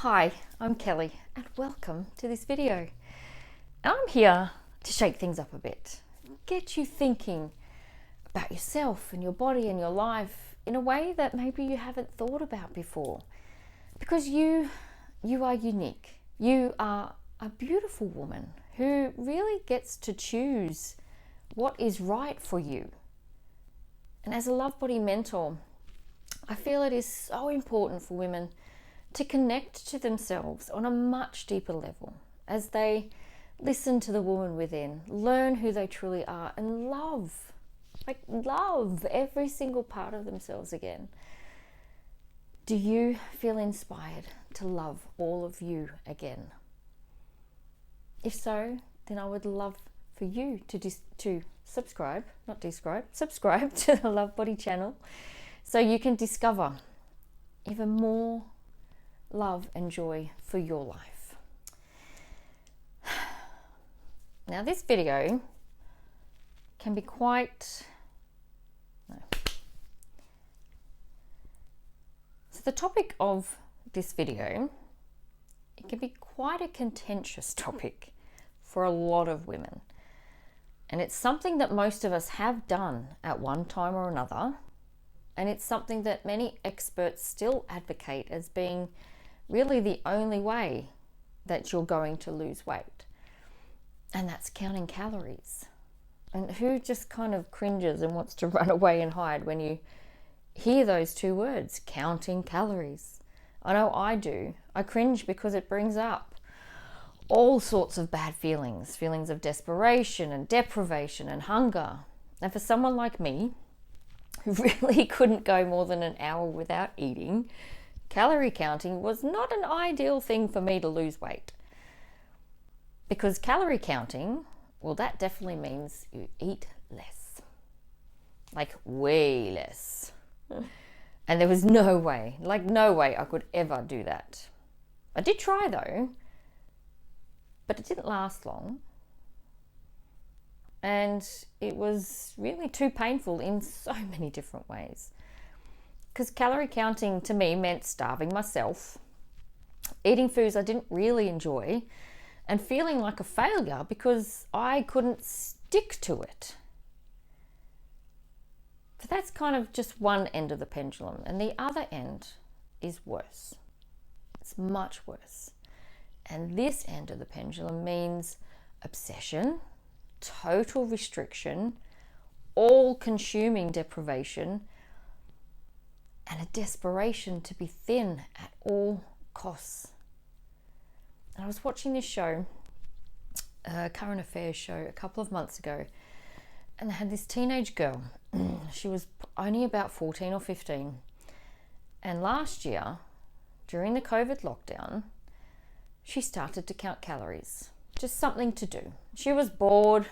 Hi, I'm Kelly and welcome to this video. I'm here to shake things up a bit, get you thinking about yourself and your body and your life in a way that maybe you haven't thought about before. Because you are unique. You are a beautiful woman who really gets to choose what is right for you. And as a love body mentor, I feel it is so important for women to connect to themselves on a much deeper level as they listen to the woman within, learn who they truly are, and love every single part of themselves again. Do you feel inspired to love all of you again? If so, then I would love for you to subscribe to the Love Body channel so you can discover even more love and joy for your life. Now this video can be So the topic of this video, it can be quite a contentious topic for a lot of women. And it's something that most of us have done at one time or another. And it's something that many experts still advocate as being really the only way that you're going to lose weight. And that's counting calories. And who just kind of cringes and wants to run away and hide when you hear those two words, counting calories? I know I do. I cringe because it brings up all sorts of bad feelings of desperation and deprivation and hunger. And for someone like me, who really couldn't go more than an hour without eating, calorie counting was not an ideal thing for me to lose weight. Because calorie counting, well, that definitely means you eat less. Like way less. And there was no way I could ever do that. I did try though, but it didn't last long. And it was really too painful in so many different ways. Because calorie counting to me meant starving myself, eating foods I didn't really enjoy, and feeling like a failure because I couldn't stick to it. But that's kind of just one end of the pendulum, and the other end is worse. It's much worse. And this end of the pendulum means obsession, total restriction, all-consuming deprivation, and a desperation to be thin at all costs. And I was watching this show, a current affairs show, a couple of months ago, and they had this teenage girl. She was only about 14 or 15. And last year, during the COVID lockdown, she started to count calories. Just something to do. She was bored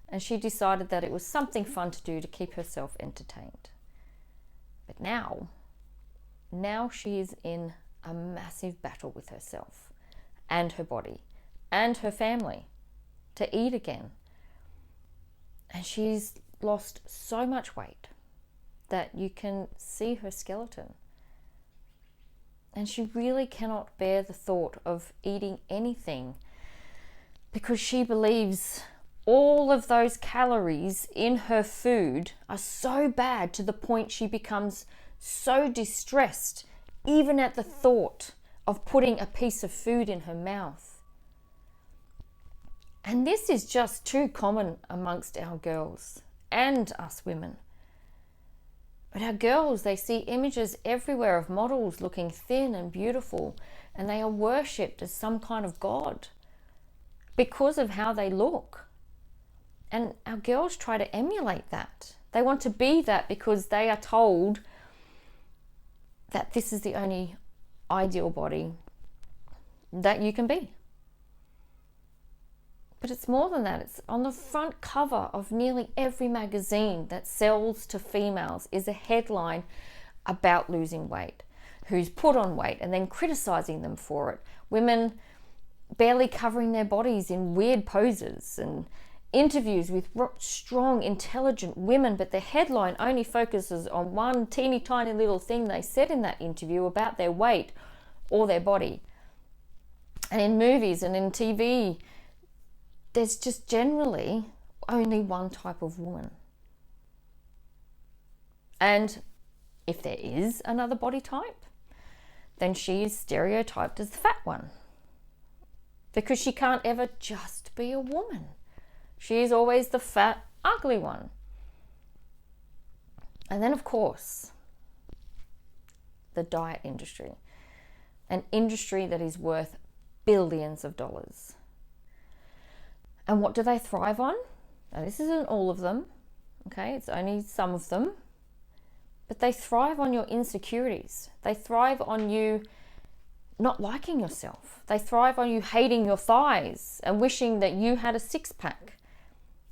and she decided that it was something fun to do to keep herself entertained. But now she is in a massive battle with herself and her body and her family to eat again. And she's lost so much weight that you can see her skeleton. And she really cannot bear the thought of eating anything because she believes all of those calories in her food are so bad to the point she becomes so distressed even at the thought of putting a piece of food in her mouth. And this is just too common amongst our girls and us women. But our girls, they see images everywhere of models looking thin and beautiful, and they are worshipped as some kind of god because of how they look. And our girls try to emulate that. They want to be that because they are told that this is the only ideal body that you can be. But it's more than that. It's on the front cover of nearly every magazine that sells to females is a headline about losing weight, who's put on weight and then criticizing them for it. Women barely covering their bodies in weird poses, and interviews with strong, intelligent women, but the headline only focuses on one teeny tiny little thing they said in that interview about their weight or their body. And in movies and in TV, there's just generally only one type of woman. And if there is another body type, then she is stereotyped as the fat one. Because she can't ever just be a woman. She is always the fat, ugly one. And then, of course, the diet industry. An industry that is worth billions of dollars. And what do they thrive on? Now, this isn't all of them, okay? It's only some of them. But they thrive on your insecurities. They thrive on you not liking yourself. They thrive on you hating your thighs and wishing that you had a six-pack.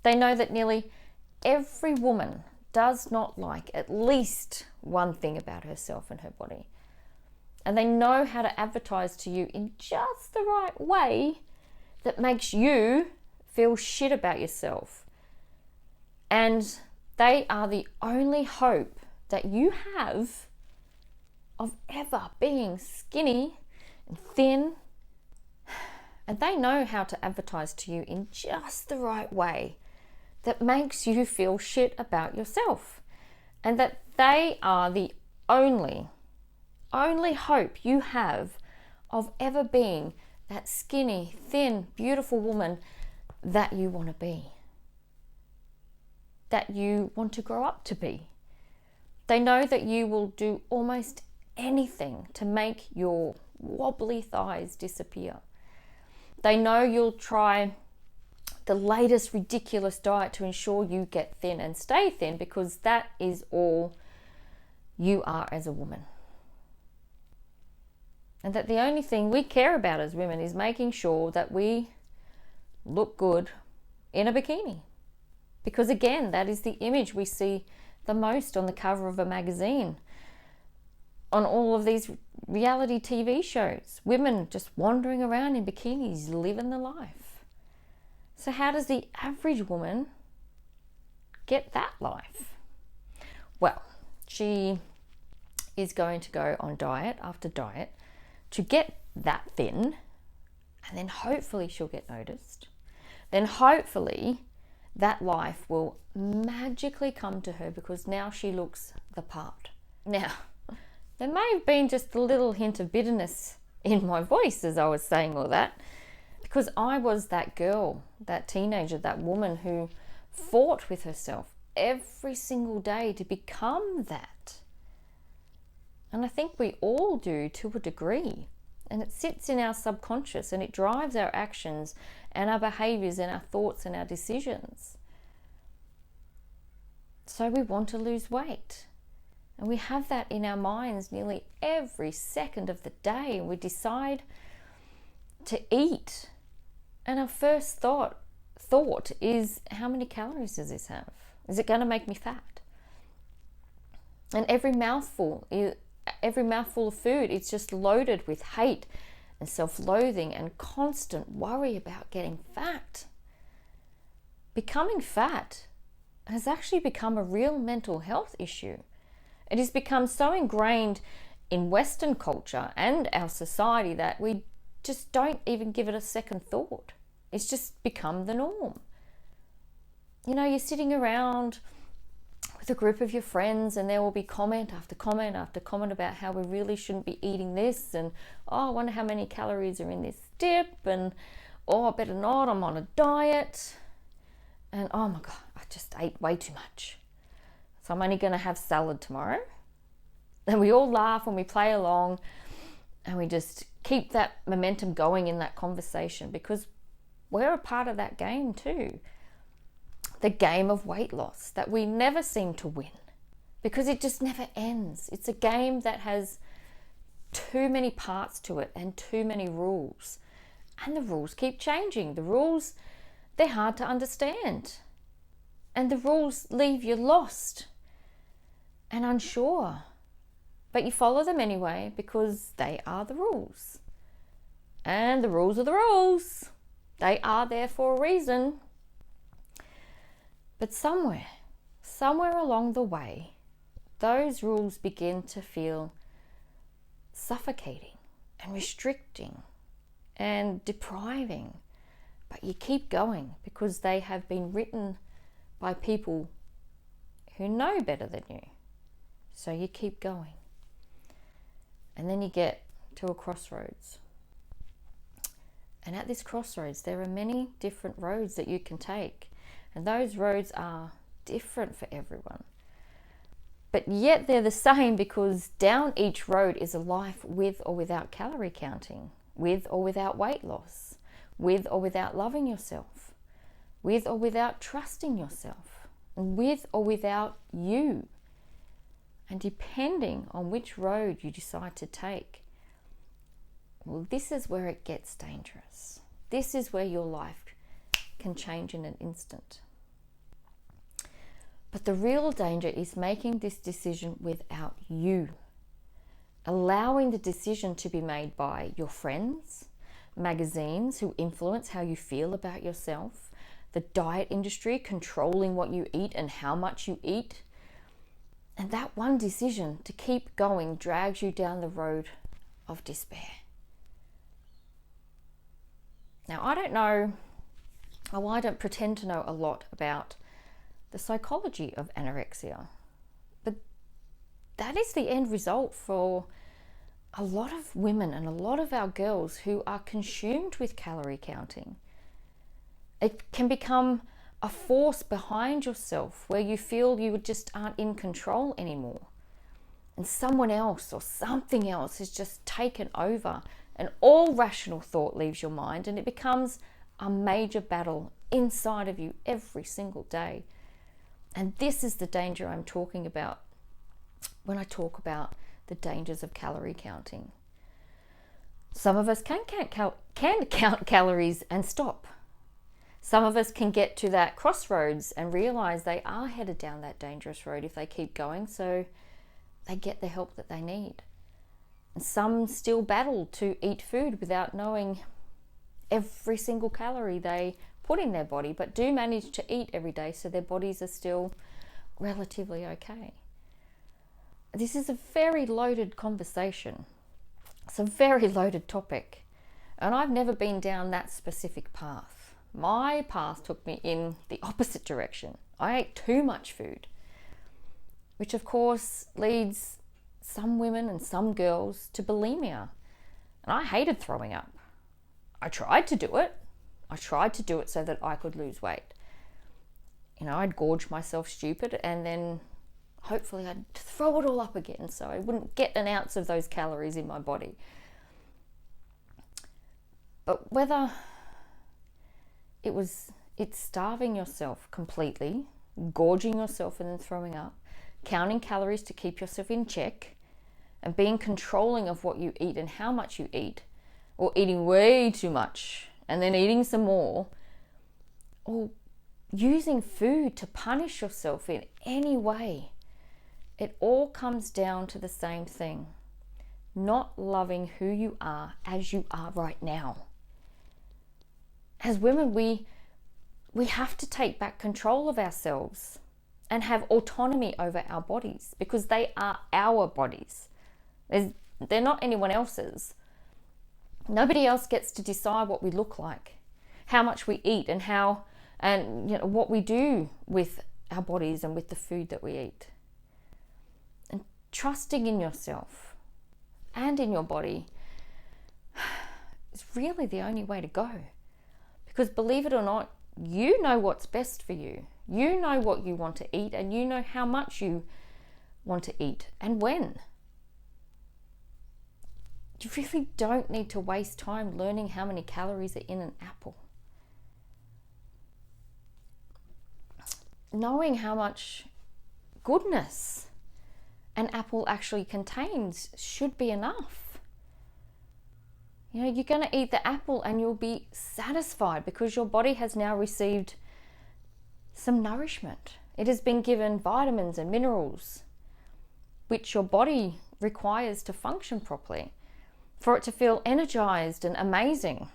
They know that nearly every woman does not like at least one thing about herself and her body. And they know how to advertise to you in just the right way that makes you feel shit about yourself. And they are the only hope that you have of ever being skinny and thin. And they know how to advertise to you in just the right way that makes you feel shit about yourself. And that they are the only hope you have of ever being that skinny, thin, beautiful woman that you want to be, that you want to grow up to be. They know that you will do almost anything to make your wobbly thighs disappear. They know you'll try the latest ridiculous diet to ensure you get thin and stay thin, because that is all you are as a woman. And that the only thing we care about as women is making sure that we look good in a bikini. Because again, that is the image we see the most on the cover of a magazine, on all of these reality TV shows. Women just wandering around in bikinis, living the life. So how does the average woman get that life? Well, she is going to go on diet after diet to get that thin, and then hopefully she'll get noticed. Then hopefully that life will magically come to her because now she looks the part. Now, there may have been just a little hint of bitterness in my voice as I was saying all that, because I was that girl, that teenager, that woman who fought with herself every single day to become that. And I think we all do to a degree. And it sits in our subconscious and it drives our actions and our behaviors and our thoughts and our decisions. So we want to lose weight. And we have that in our minds nearly every second of the day. And we decide to eat. And our first thought is, how many calories does this have? Is it going to make me fat? And every mouthful of food, it's just loaded with hate and self-loathing and constant worry about getting fat. Becoming fat has actually become a real mental health issue. It has become so ingrained in Western culture and our society that we just don't even give it a second thought. It's just become the norm. You know, you're sitting around with a group of your friends and there will be comment after comment after comment about how we really shouldn't be eating this, and oh, I wonder how many calories are in this dip, and oh, I better not, I'm on a diet, and oh my God, I just ate way too much, so I'm only going to have salad tomorrow. And we all laugh and we play along and we just keep that momentum going in that conversation, because we're a part of that game too. The game of weight loss that we never seem to win because it just never ends. It's a game that has too many parts to it and too many rules. And the rules keep changing. The rules, they're hard to understand. And the rules leave you lost and unsure. But you follow them anyway because they are the rules. And the rules are the rules. They are there for a reason. But somewhere along the way, those rules begin to feel suffocating and restricting and depriving. But you keep going because they have been written by people who know better than you. So you keep going. And then you get to a crossroads. And at this crossroads, there are many different roads that you can take. And those roads are different for everyone. But yet they're the same, because down each road is a life with or without calorie counting, with or without weight loss, with or without loving yourself, with or without trusting yourself, and with or without you. And depending on which road you decide to take, well, this is where it gets dangerous. This is where your life can change in an instant. But the real danger is making this decision without you. Allowing the decision to be made by your friends, magazines who influence how you feel about yourself, the diet industry controlling what you eat and how much you eat. And that one decision to keep going drags you down the road of despair. Now, I don't pretend to know a lot about the psychology of anorexia, but that is the end result for a lot of women and a lot of our girls who are consumed with calorie counting. It can become a force behind yourself where you feel you just aren't in control anymore, and someone else or something else has just taken over, and all rational thought leaves your mind, and it becomes a major battle inside of you every single day. And this is the danger I'm talking about when I talk about the dangers of calorie counting. Some of us can count calories and stop. Some of us can get to that crossroads and realize they are headed down that dangerous road if they keep going, so they get the help that they need. And some still battle to eat food without knowing every single calorie they put in their body, but do manage to eat every day, so their bodies are still relatively okay. This is a very loaded conversation. It's a very loaded topic, and I've never been down that specific path. My path took me in the opposite direction. I ate too much food, which of course leads some women and some girls to bulimia. And I hated throwing up. I tried to do it. I tried to do it so that I could lose weight. I'd gorge myself stupid, and then hopefully I'd throw it all up again so I wouldn't get an ounce of those calories in my body. But whether it's starving yourself completely, gorging yourself and then throwing up, counting calories to keep yourself in check, and being controlling of what you eat and how much you eat, or eating way too much and then eating some more, or using food to punish yourself in any way, it all comes down to the same thing: not loving who you are as you are right now. As women, we have to take back control of ourselves and have autonomy over our bodies, because they are our bodies. They're not anyone else's. Nobody else gets to decide what we look like, how much we eat, and what we do with our bodies and with the food that we eat. And trusting in yourself and in your body is really the only way to go. Because believe it or not, you know what's best for you. You know what you want to eat, and you know how much you want to eat and when. You really don't need to waste time learning how many calories are in an apple. Knowing how much goodness an apple actually contains should be enough. You're going to eat the apple and you'll be satisfied because your body has now received some nourishment. It has been given vitamins and minerals, which your body requires to function properly, for it to feel energized and amazing.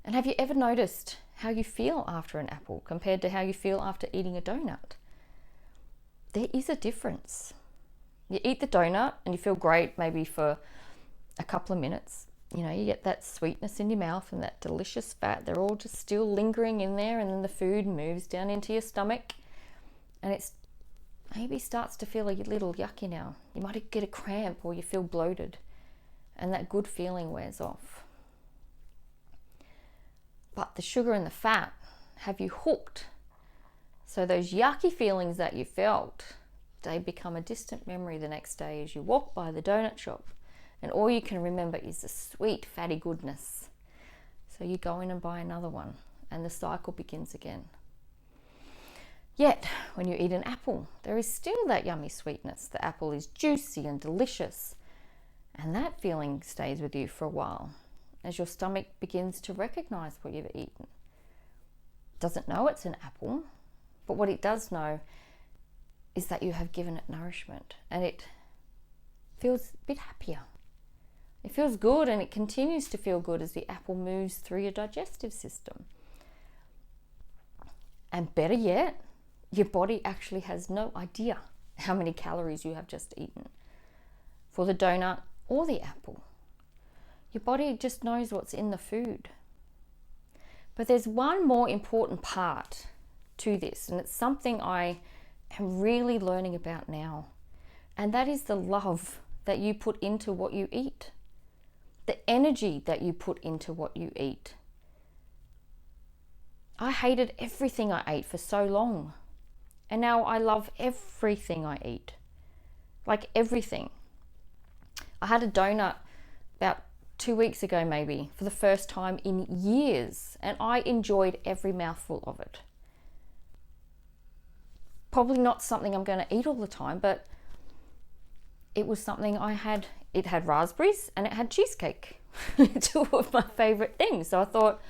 And have you ever noticed how you feel after an apple compared to how you feel after eating a donut? There is a difference. You eat the donut and you feel great maybe for a couple of minutes. you know, you get that sweetness in your mouth and that delicious fat. They're all just still lingering in there, and then the food moves down into your stomach, and it's maybe starts to feel a little yucky now. You might get a cramp or you feel bloated, and that good feeling wears off. But the sugar and the fat have you hooked. So those yucky feelings that you felt, they become a distant memory the next day as you walk by the donut shop, and all you can remember is the sweet fatty goodness. So you go in and buy another one, and the cycle begins again. Yet when you eat an apple, there is still that yummy sweetness. The apple is juicy and delicious, and that feeling stays with you for a while as your stomach begins to recognize what you've eaten. It doesn't know it's an apple, but what it does know is that you have given it nourishment, and it feels a bit happier. It feels good, and it continues to feel good as the apple moves through your digestive system. And better yet, your body actually has no idea how many calories you have just eaten for the donut or the apple. Your body just knows what's in the food. But there's one more important part to this, and it's something I am really learning about now, and that is the love that you put into what you eat, the energy that you put into what you eat. I hated everything I ate for so long, and now I love everything I eat, like everything. I had a donut about 2 weeks ago, maybe, for the first time in years, and I enjoyed every mouthful of it. Probably not something I'm going to eat all the time, but it was something I had. It had raspberries and it had cheesecake, two of my favorite things. So I thought,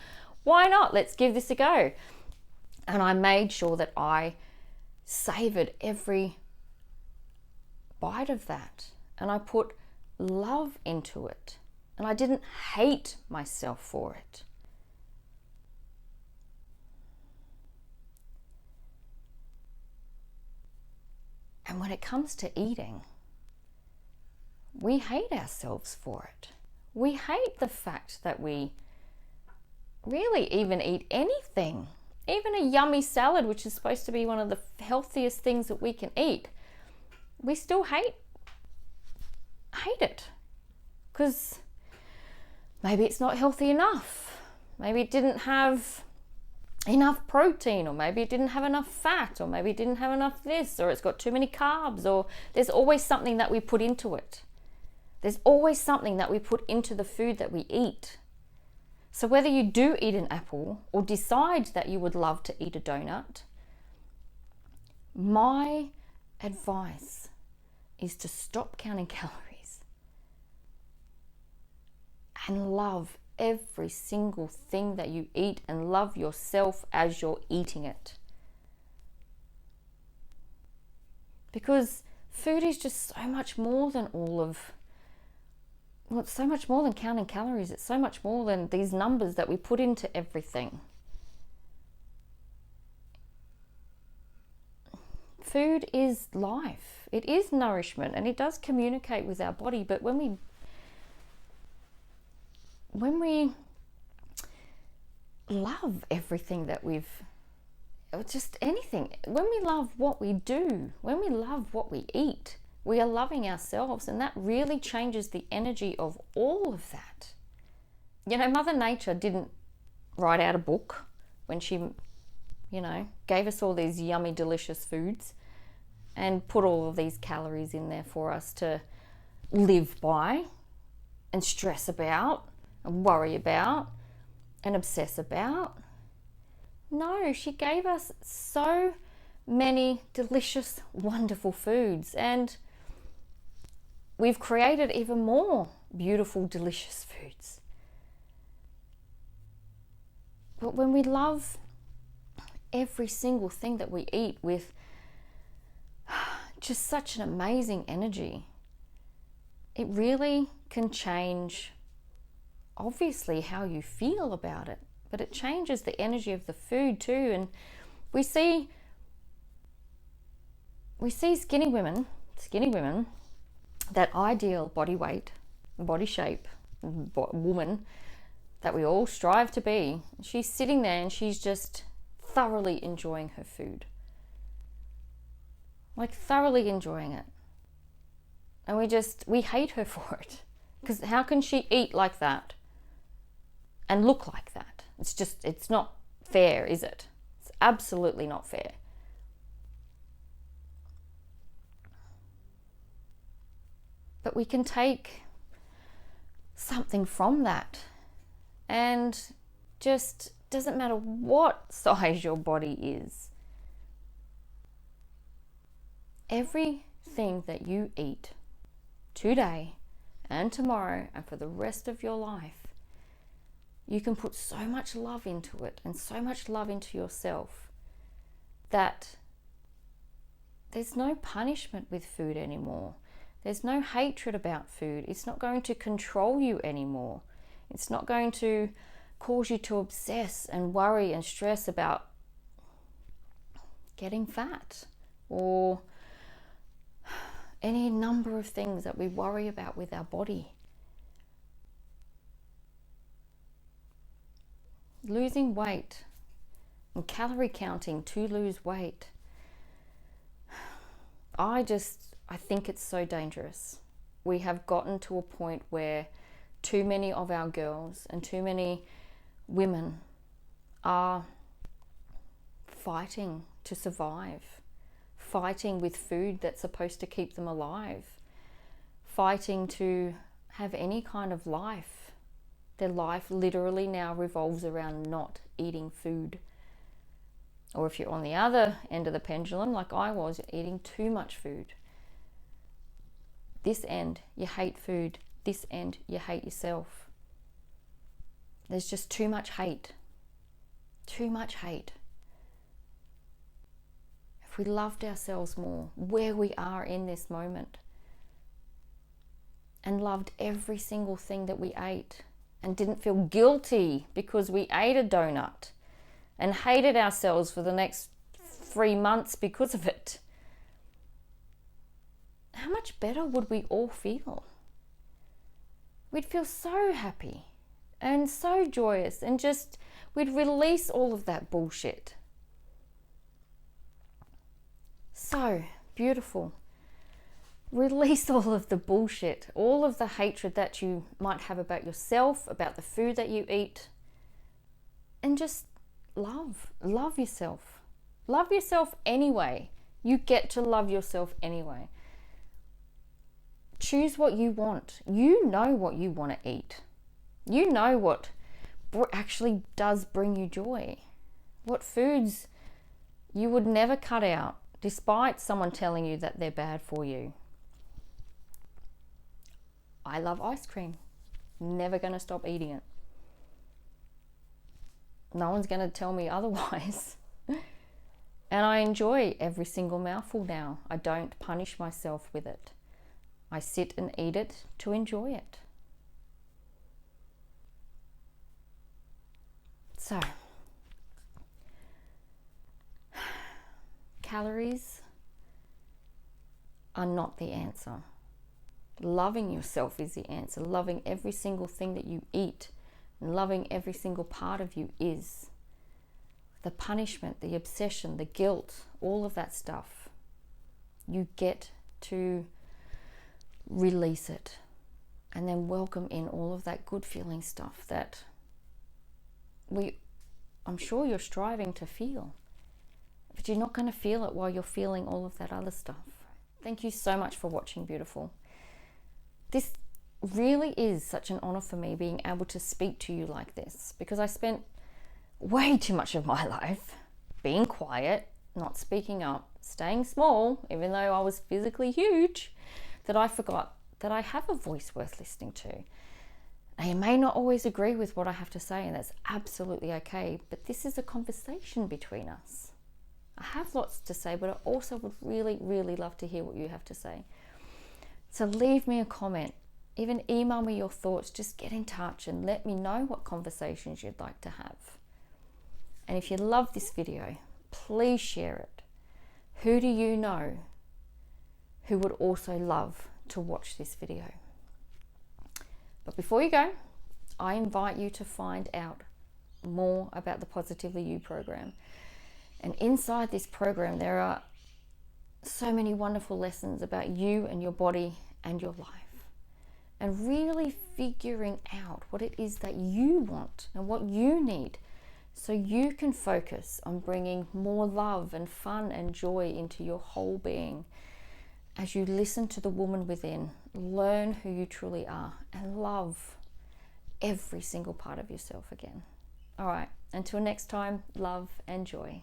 why not? Let's give this a go. And I made sure that I savored every bite of that, and I put love into it, and I didn't hate myself for it. And when it comes to eating, we hate ourselves for it. We hate the fact that we really even eat anything, even a yummy salad, which is supposed to be one of the healthiest things that we can eat. We still hate it because maybe it's not healthy enough. Maybe it didn't have enough protein, or maybe it didn't have enough fat, or maybe it didn't have enough this, or it's got too many carbs, or there's always something that we put into it. There's always something that we put into the food that we eat. So whether you do eat an apple or decide that you would love to eat a donut, my advice is to stop counting calories and love every single thing that you eat, and love yourself as you're eating it. Because food is just so much more than it's so much more than counting calories. It's so much more than these numbers that we put into everything. Food is life. It is nourishment, and it does communicate with our body. But when we love everything that just anything, when we love what we do, when we love what we eat, we are loving ourselves, and that really changes the energy of all of that. You know, Mother Nature didn't write out a book when she, gave us all these yummy, delicious foods and put all of these calories in there for us to live by and stress about and worry about and obsess about. No, she gave us so many delicious, wonderful foods, and we've created even more beautiful, delicious foods. But when we love every single thing that we eat with just such an amazing energy, it really can change, obviously, how you feel about it, but it changes the energy of the food too. And we see skinny women, that ideal body weight, body shape, woman that we all strive to be. She's sitting there and she's just thoroughly enjoying her food. Like thoroughly enjoying it. And we hate her for it. Because how can she eat like that and look like that? It's not fair, is it? It's absolutely not fair. But we can take something from that, and just doesn't matter what size your body is. Everything that you eat today and tomorrow and for the rest of your life, you can put so much love into it and so much love into yourself that there's no punishment with food anymore. There's no hatred about food. It's not going to control you anymore. It's not going to cause you to obsess and worry and stress about getting fat or any number of things that we worry about with our body. Losing weight and calorie counting to lose weight. I think it's so dangerous. We have gotten to a point where too many of our girls and too many women are fighting to survive, fighting with food that's supposed to keep them alive, fighting to have any kind of life. Their life literally now revolves around not eating food. Or if you're on the other end of the pendulum, like I was, you're eating too much food. This end, you hate food. This end, you hate yourself. There's just too much hate. Too much hate. If we loved ourselves more, where we are in this moment, and loved every single thing that we ate, and didn't feel guilty because we ate a donut, and hated ourselves for the next 3 months because of it, how much better would we all feel? We'd feel so happy and so joyous, and just we'd release all of that bullshit. So beautiful. Release all of the bullshit, all of the hatred that you might have about yourself, about the food that you eat, and just love yourself. Love yourself anyway. You get to love yourself anyway. Choose what you want. You know what you want to eat. You know what actually does bring you joy. What foods you would never cut out, despite someone telling you that they're bad for you. I love ice cream. Never going to stop eating it. No one's going to tell me otherwise. And I enjoy every single mouthful now. I don't punish myself with it. I sit and eat it to enjoy it. So, calories are not the answer. Loving yourself is the answer. Loving every single thing that you eat and loving every single part of you is. The punishment, the obsession, the guilt, all of that stuff, you get to release it and then welcome in all of that good feeling stuff that I'm sure you're striving to feel, but you're not going to feel it while you're feeling all of that other stuff. Thank you so much for watching, beautiful. This really is such an honor for me, being able to speak to you like this, because I spent way too much of my life being quiet, not speaking up, staying small, even though I was physically huge, that I forgot that I have a voice worth listening to. Now, you may not always agree with what I have to say, and that's absolutely okay, but this is a conversation between us. I have lots to say, but I also would really, really love to hear what you have to say. So leave me a comment, even email me your thoughts, just get in touch and let me know what conversations you'd like to have. And if you love this video, please share it. Who do you know who would also love to watch this video? But before you go, I invite you to find out more about the Positively You program. And inside this program, there are so many wonderful lessons about you and your body and your life, and really figuring out what it is that you want and what you need, so you can focus on bringing more love and fun and joy into your whole being as you listen to the woman within, learn who you truly are, and love every single part of yourself again. All right, until next time, love and joy.